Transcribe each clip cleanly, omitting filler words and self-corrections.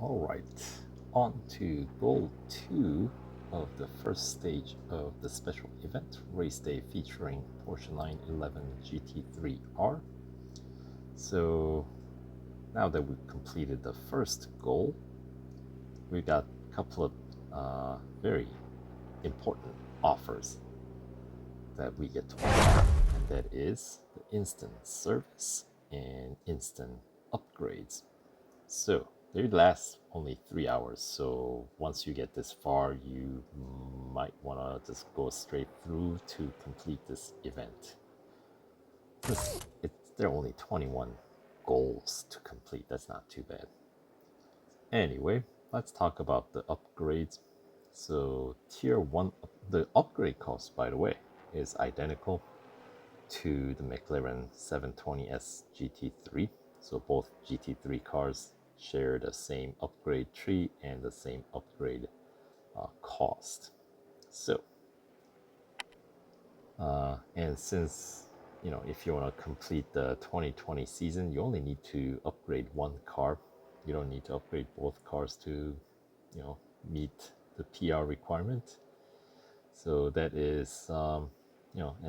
Alright, on to goal 2 of the first stage of the special event race day featuring Porsche 911 GT3 R. So now that we've completed the first goal, we got a couple of very important offers that we get to offer, and that is the instant service and instant upgrades. So they last only 3 hours, so once you get this far, you might want to just go straight through to complete this event. There are only 21 goals to complete, that's not too bad. Anyway, let's talk about the upgrades. So tier 1, the upgrade cost, by the way, is identical to the McLaren 720S GT3. So both GT3 cars share the same upgrade tree and the same upgrade cost. So, and since, if you want to complete the 2020 season, you only need to upgrade one car. You don't need to upgrade both cars to, meet the PR requirement. So that is, and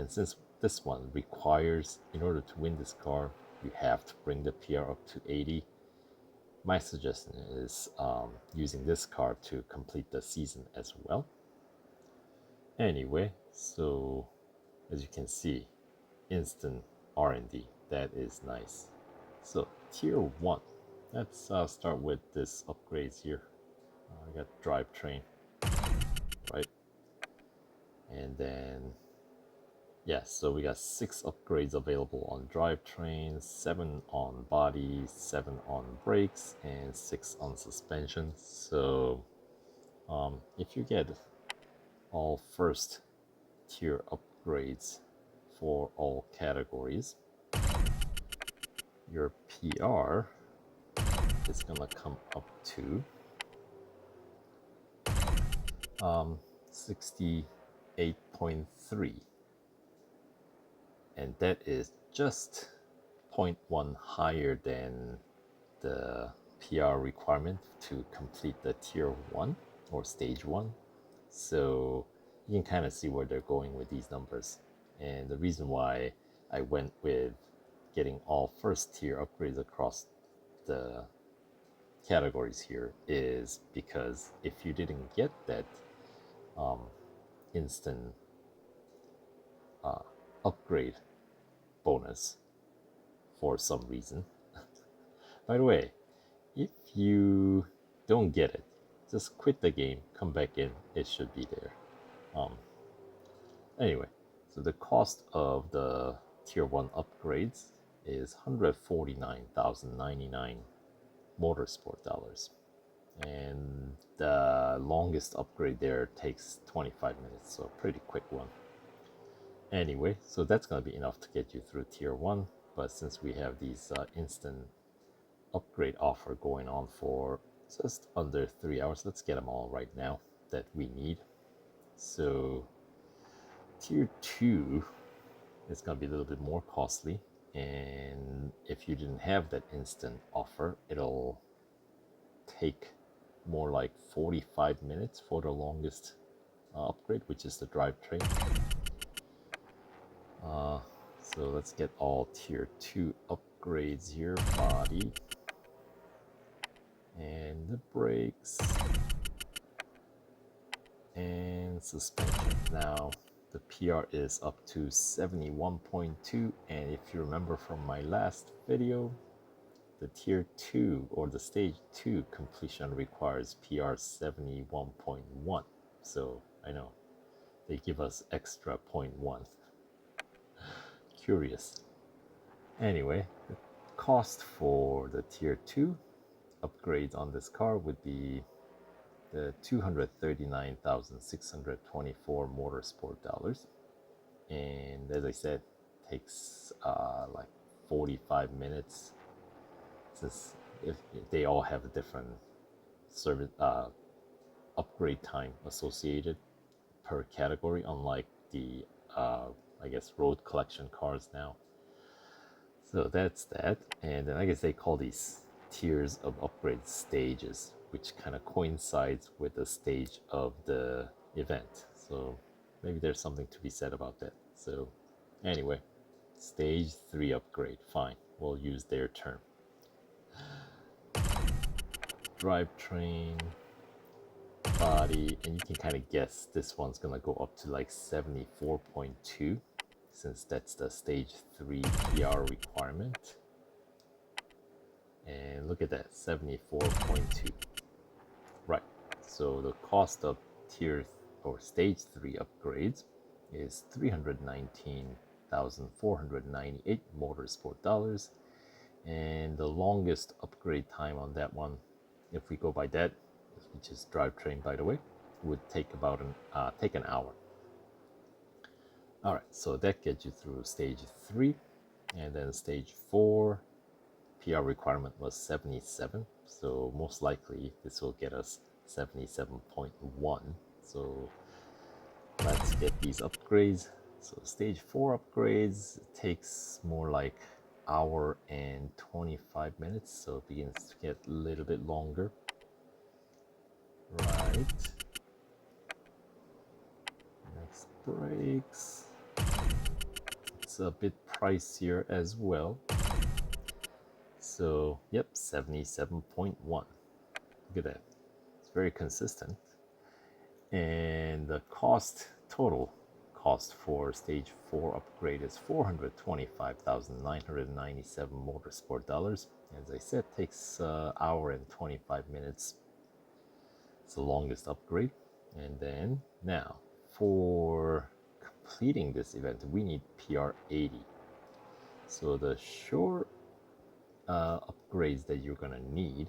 since this one requires, in order to win this car, you have to bring the PR up to 80. My suggestion is using this car to complete the season as well. Anyway, so as you can see, instant R&D, that is nice. So tier 1, let's start with this upgrades here. I got Drivetrain, right? And then so we got 6 upgrades available on Drivetrain, 7 on body, 7 on brakes, and 6 on suspension. So if you get all first tier upgrades for all categories, your PR is gonna come up to 68.3, and that is just 0.1 higher than the PR requirement to complete the tier 1 or stage 1. So you can kind of see where they're going with these numbers. And the reason why I went with getting all first tier upgrades across the categories here is because if you didn't get that instant upgrade bonus for some reason, by the way, if you don't get it, just quit the game, come back in, it should be there. Anyway, so the cost of the tier 1 upgrades is 149,099 motorsport dollars, and the longest upgrade there takes 25 minutes, so a pretty quick one. Anyway, so that's going to be enough to get you through tier 1, but since we have these instant upgrade offer going on for just under 3 hours, let's get them all right now that we need. So tier 2 is going to be a little bit more costly, and if you didn't have that instant offer, it'll take more like 45 minutes for the longest upgrade, which is the Drivetrain. So let's get all tier 2 upgrades here. Body and the brakes and suspension. Now the PR is up to 71.2, and if you remember from my last video, the tier 2 or the stage 2 completion requires PR 71.1. So I know they give us extra 0.1. Curious. Anyway, the cost for the tier 2 upgrades on this car would be the 239,624 motorsport dollars, and as I said, takes like 45 minutes, since if they all have a different service upgrade time associated per category, unlike the I guess road collection cars now. So that's that. And then I guess they call these tiers of upgrade stages, which kind of coincides with the stage of the event. So maybe there's something to be said about that. So anyway, stage 3 upgrade, fine, we'll use their term. Drivetrain, body, and you can kind of guess this one's gonna go up to like 74.2, since that's the stage 3 PR requirement. And look at that, 74.2. Right, so the cost of tier or stage 3 upgrades is $319,498 motorsport dollars, and the longest upgrade time on that one, if we go by that, which is drivetrain by the way, would take about an hour. All right, so that gets you through stage 3, and then stage 4 PR requirement was 77, so most likely this will get us 77.1. So let's get these upgrades. So stage 4 upgrades takes more like hour and 25 minutes, so it begins to get a little bit longer. Right. Next brakes. It's a bit pricier as well. So, yep, 77.1. Look at that. It's very consistent. And the total cost for stage 4 upgrade is $425,997 motorsport dollars. As I said, takes an hour and 25 minutes. It's the longest upgrade. And then now for completing this event, we need PR 80. So the short upgrades that you're gonna need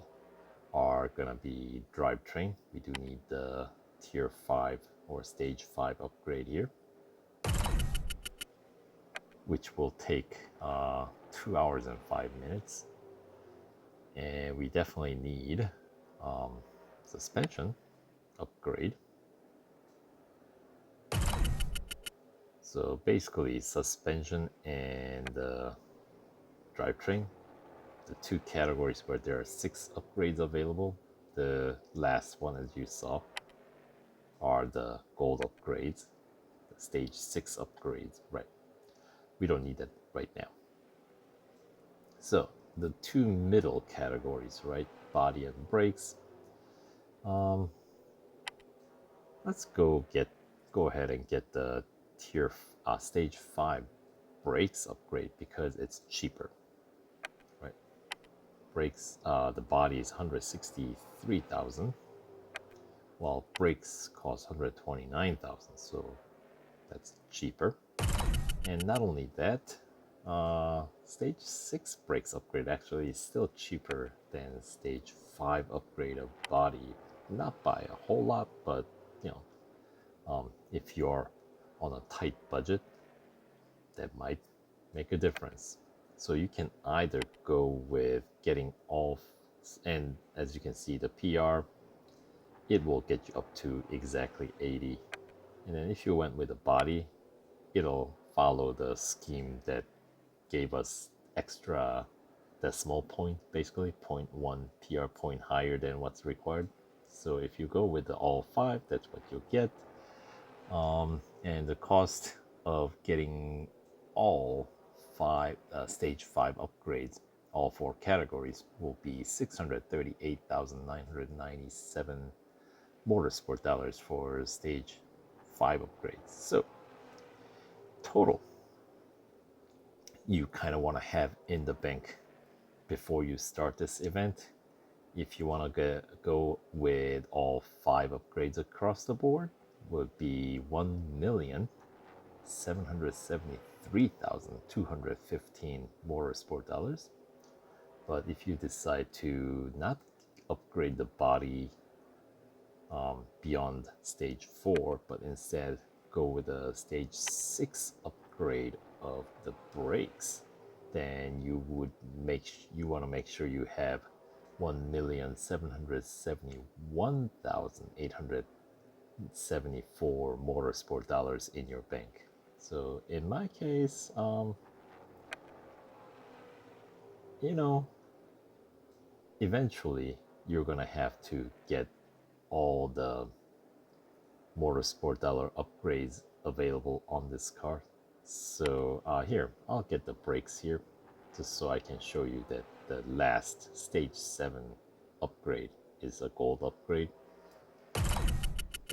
are gonna be drivetrain. We do need the tier 5 or stage 5 upgrade here, which will take 2 hours and 5 minutes. And we definitely need suspension upgrade. So basically suspension and drivetrain, the two categories where there are 6 upgrades available. The last one, as you saw, are the gold upgrades, the stage 6 upgrades, right? We don't need that right now. So the two middle categories, right? Body and brakes. Let's go ahead and get the stage 5 brakes upgrade because it's cheaper, right? Brakes, the body is $163,000, while brakes cost $129,000, so that's cheaper. And not only that, stage 6 brakes upgrade actually is still cheaper than stage 5 upgrade of body, not by a whole lot, but if you're on a tight budget, that might make a difference. So you can either go with getting all, and as you can see, the PR, it will get you up to exactly 80. And then if you went with a body, it'll follow the scheme that gave us extra decimal point, basically 0.1 PR point higher than what's required. So if you go with the all 5, that's what you'll get. And the cost of getting all 5 stage 5 upgrades, all 4 categories, will be $638,997 motorsport dollars for stage 5 upgrades. So total, you kind of want to have in the bank before you start this event. If you want to go with all 5 upgrades across the board, would be $1,773,215 motorsport dollars. But if you decide to not upgrade the body beyond stage 4, but instead go with a stage 6 upgrade of the brakes, then you want to make sure you have $1,771,874 motorsport dollars in your bank. So in my case, eventually you're gonna have to get all the Motorsport dollar upgrades available on this car. So here, I'll get the brakes here just so I can show you that the last stage 7 upgrade is a gold upgrade,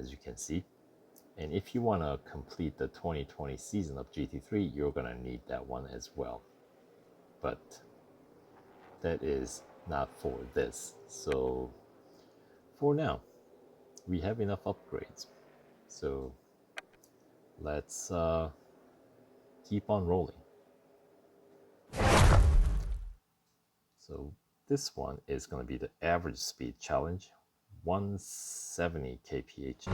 as you can see. And if you want to complete the 2020 season of GT3, you're going to need that one as well. But that is not for this. So for now, we have enough upgrades. So let's keep on rolling. So this one is going to be the average speed challenge, 170 kph.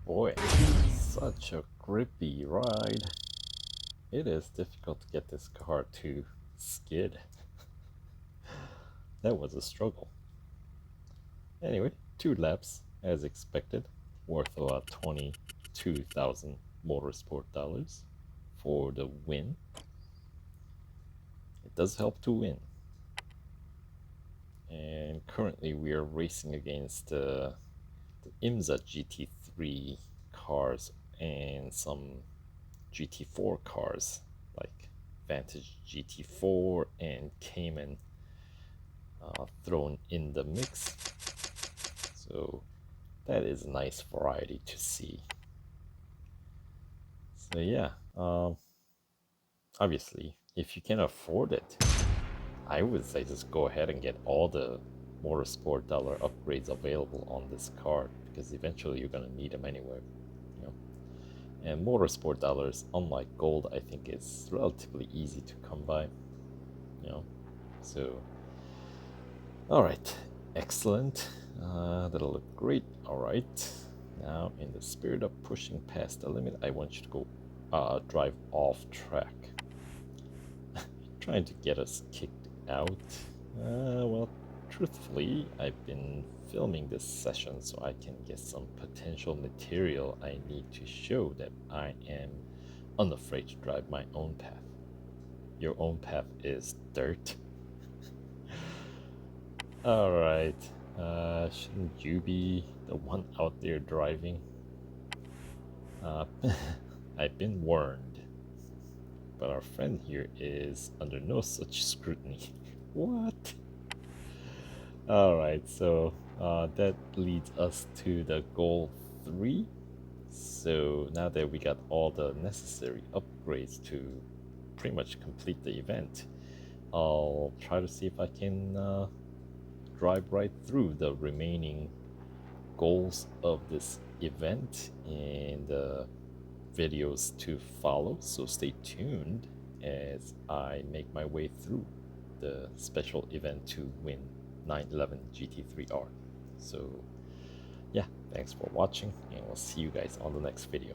Boy, such a grippy ride. It is difficult to get this car to skid. That was a struggle. Anyway, 2 laps as expected, worth about 22,000 Motorsport dollars for the win. It does help to win. And currently we are racing against the IMSA GT3 cars and some GT4 cars like Vantage GT4 and Cayman thrown in the mix. So that is a nice variety to see. So yeah, obviously, if you can afford it, I would say just go ahead and get all the Motorsport dollar upgrades available on this card, because eventually you're gonna need them anyway, you know. And Motorsport dollars, unlike gold, I think is relatively easy to come by, you know. So, all right, excellent. That'll look great. All right. Now, in the spirit of pushing past the limit, I want you to go drive off track. Trying to get us kicked out. Well, truthfully, I've been filming this session so I can get some potential material I need to show that I am unafraid to drive my own path. Your own path is dirt. Alright, shouldn't you be the one out there driving? I've been warned, but our friend here is under no such scrutiny. What? Alright, so that leads us to the goal 3. So now that we got all the necessary upgrades to pretty much complete the event, I'll try to see if I can drive right through the remaining goals of this event and videos to follow. So stay tuned as I make my way through the special event to win 911 GT3R. So yeah, thanks for watching, and we'll see you guys on the next video.